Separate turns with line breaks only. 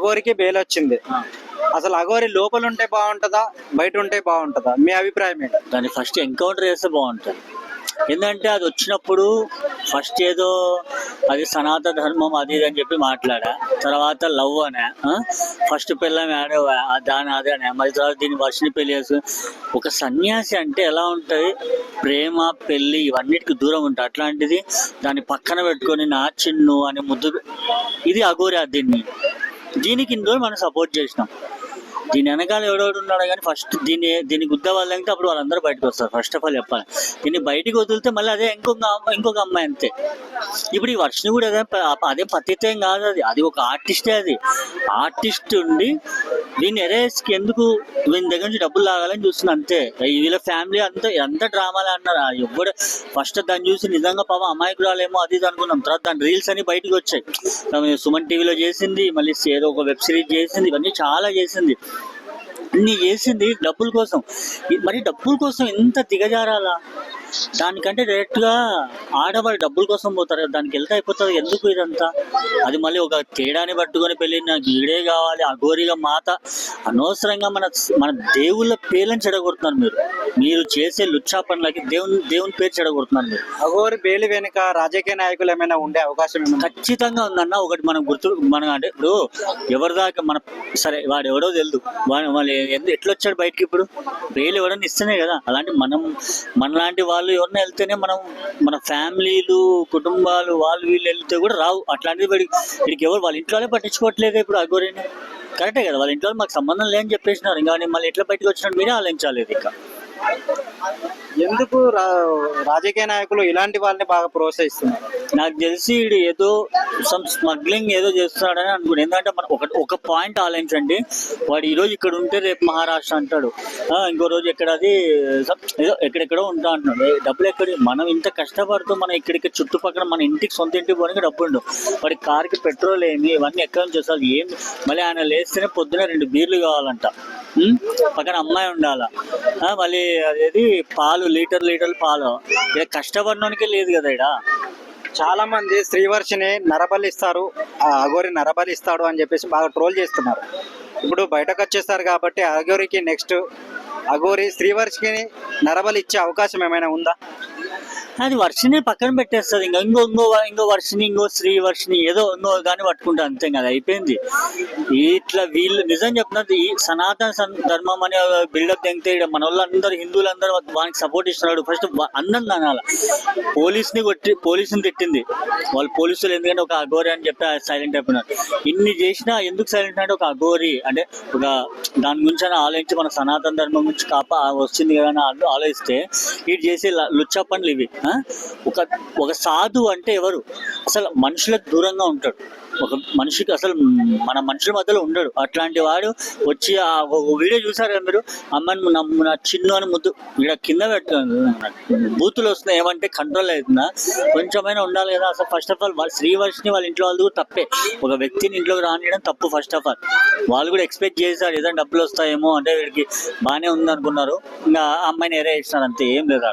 అఘోరికి bail వచ్చింది. అసలు అఘోరి లోపల ఉంటే బాగుంటుందా, బయట ఉంటే బాగుంటుందా? మీ అభిప్రాయం ఏంటి?
దాన్ని ఫస్ట్ ఎన్కౌంటర్ చేస్తే బాగుంటుంది. ఎందుకంటే అది వచ్చినప్పుడు ఫస్ట్ ఏదో అది సనాతన ధర్మం అది ఇది అని చెప్పి మాట్లాడా, తర్వాత లవ్ అనే ఫస్ట్ పిల్లం ఆడే దాని అదే అనే, మరి తర్వాత దీని వర్షని పెళ్లి చేసి ఒక సన్యాసి అంటే ఎలా ఉంటుంది, ప్రేమ పెళ్లి ఇవన్నిటికి దూరం ఉంటుంది. అట్లాంటిది దాన్ని పక్కన పెట్టుకొని నా చిన్ను అని ముద్దు, ఇది అఘోరి. దీనికి ఇన్ని రోజులు మనం సపోర్ట్ చేసినాం. దీని వెనకాల ఎవడెవడు ఉన్నాడు కానీ ఫస్ట్ దీన్ని గుద్ద వాళ్ళంటే అప్పుడు వాళ్ళందరూ బయటకు వస్తారు. ఫస్ట్ ఆఫ్ ఆల్ చెప్పాలి, దీన్ని బయటికి వదిలితే మళ్ళీ అదే ఇంకొక అమ్మాయి అంతే. ఇప్పుడు ఈ వర్షని కూడా అదే పతితం కాదు, అది ఒక ఆర్టిస్టే. అది ఆర్టిస్ట్ ఉండి దీన్ని ఎరేస్కి ఎందుకు వీని దగ్గర నుంచి డబ్బులు లాగాలని చూస్తుంది అంతే. వీళ్ళ ఫ్యామిలీ అంతా డ్రామాలే అన్నారు. ఎవడు ఫస్ట్ దాన్ని చూసి నిజంగా పాపం అమాయకురాలేమో అది ఇది అనుకున్నాం. తర్వాత దాని రీల్స్ అని బయటకు వచ్చాయి. సుమన్ టీవీలో చేసింది, మళ్ళీ ఏదో ఒక వెబ్ సిరీస్ చేసింది, ఇవన్నీ చాలా చేసింది. అన్ని చేసింది డబ్బుల కోసం. మరి డబ్బుల కోసం ఎంత దిగజారాలా? దానికంటే డైరెక్ట్గా ఆడవాళ్ళు డబ్బుల కోసం పోతారు, దానికి వెళ్తే అయిపోతుంది. ఎందుకు ఇదంతా? అది మళ్ళీ ఒక తేడాని పట్టుకొని పెళ్ళి నాకు ఈడే కావాలి అఘోరిగా మాత. అనవసరంగా మన దేవుళ్ళ పేర్లను చెడగొడుతున్నారు మీరు చేసే లుచ్చా పనులకి దేవుని పేరు చెడగొడుతున్నారు మీరు.
అఘోరి బెయిల్ వెనుక రాజకీయ నాయకులు ఏమైనా ఉండే అవకాశం
ఖచ్చితంగా ఉందన్న. ఒకటి మనం అంటే ఇప్పుడు ఎవరి దాకా సరే వాడు ఎవడో తెలుదు, వాళ్ళు ఎట్లొచ్చాడు బయటకి? ఇప్పుడు బెయిల్ ఎవడన్నా ఇస్తేనే కదా. అలాంటి మనలాంటి వాళ్ళు ఎవరన్నా వెళ్తేనే మన ఫ్యామిలీలు కుటుంబాలు వాళ్ళు వీళ్ళు వెళ్తే కూడా రావు. అట్లాంటిది వీడికి ఎవరు వాళ్ళ ఇంట్లోనే పట్టించుకోవట్లేదు. ఇప్పుడు అఘోరిని కరెక్టే కదా, వాళ్ళ ఇంట్లో మాకు సంబంధం లేదని చెప్పేసినారు. ఇంకా మళ్ళీ ఎట్లా బయటకు వచ్చినట్టు మీరే ఆలోచించాలి. ఇక
ఎందుకు రాజకీయ నాయకులు ఇలాంటి వాళ్ళని బాగా ప్రోత్సహిస్తున్నారు?
నాకు తెలిసి ఏదో స్మగ్లింగ్ ఏదో చేస్తున్నాడని అనుకున్నాను. ఎందుకంటే మనం ఒక పాయింట్ ఆలోచించండి, వాడు ఈరోజు ఇక్కడ ఉంటే రేపు మహారాష్ట్ర అంటాడు, ఇంకో రోజు ఎక్కడది ఏదో ఎక్కడెక్కడో ఉంటా అంటున్నాడు. డబ్బులు ఎక్కడి? మనం ఇంత కష్టపడుతూ మనం ఇక్కడికి చుట్టుపక్కల మన ఇంటి పోవడానికి డబ్బు ఉండవు. వాడి కార్కి పెట్రోల్ ఏమి ఇవన్నీ ఎక్కడ నుంచి వస్తారు ఏమి? మళ్ళీ ఆయన లేస్తేనే పొద్దున 2 బీర్లు కావాలంట, పక్కన అమ్మాయి ఉండాలా, మళ్ళీ అదేది పాలు లీటర్ పాలు. ఇక కష్టపడడానికి లేదు కదా. ఇక్కడ
చాలా మంది శ్రీవర్షిని నరబలిస్తారు, అఘోరి నరబలిస్తాడు అని చెప్పేసి బాగా ట్రోల్ చేస్తున్నారు. ఇప్పుడు బయటకు వచ్చేస్తారు కాబట్టి అఘోరికి నెక్స్ట్ అఘోరి శ్రీవర్షిని నరబలి ఇచ్చే అవకాశం ఏమైనా ఉందా?
అది వర్షిని పక్కన పెట్టేస్తుంది. ఇంకో వర్షిని, ఇంకో శ్రీవర్షిని ఏదో ఇంకో దాన్ని పట్టుకుంటా అంతే కదా, అయిపోయింది. ఇట్లా వీళ్ళు నిజం చెప్తున్నారు. ఈ సనాతన ధర్మం అనే బిల్డప్ తెంగితే మన వాళ్ళందరూ హిందువులందరూ వానికి సపోర్ట్ ఇస్తున్నాడు. ఫస్ట్ అందరిని అనాల. పోలీసుని తిట్టింది వాళ్ళు పోలీసులు, ఎందుకంటే ఒక అఘోరి అని చెప్పి సైలెంట్ అయిపోయినారు. ఇన్ని చేసినా ఎందుకు సైలెంట్ అంటే ఒక అఘోరి అంటే ఒక దాని గురించి అని ఆలోచించి మన సనాతన ధర్మం గురించి వచ్చింది కదా అని ఆలోచిస్తే వీడు చేసే లుచ్చా పనులు ఇవి. ఒక సాధు అంటే ఎవరు? అసలు మనుషులకు దూరంగా ఉంటాడు. ఒక మనిషికి అసలు మన మనుషుల మధ్యలో ఉండడు. అట్లాంటి వాడు వచ్చి వీడియో చూసారు మీరు, అమ్మని నా చిన్ను అని ముద్దు ఇక్కడ కింద పెట్టుకుంది. బూతులు వస్తున్నాయి. ఏమంటే కంట్రోల్ అవుతుందా? కొంచెమైనా ఉండాలి కదా. అసలు ఫస్ట్ ఆఫ్ ఆల్ శ్రీవర్షిని వాళ్ళ ఇంట్లో వాళ్ళు తప్పే. ఒక వ్యక్తిని ఇంట్లోకి రానియడం తప్పు. ఫస్ట్ ఆఫ్ ఆల్ వాళ్ళు కూడా ఎక్స్పెక్ట్ చేశారు ఏదైనా డబ్బులు వస్తాయేమో అంటే వీడికి బాగానే ఉంది అనుకున్నారు. ఇంకా అమ్మాయిని ఎరే ఇచ్చినారు అంతే, ఏం లేదు.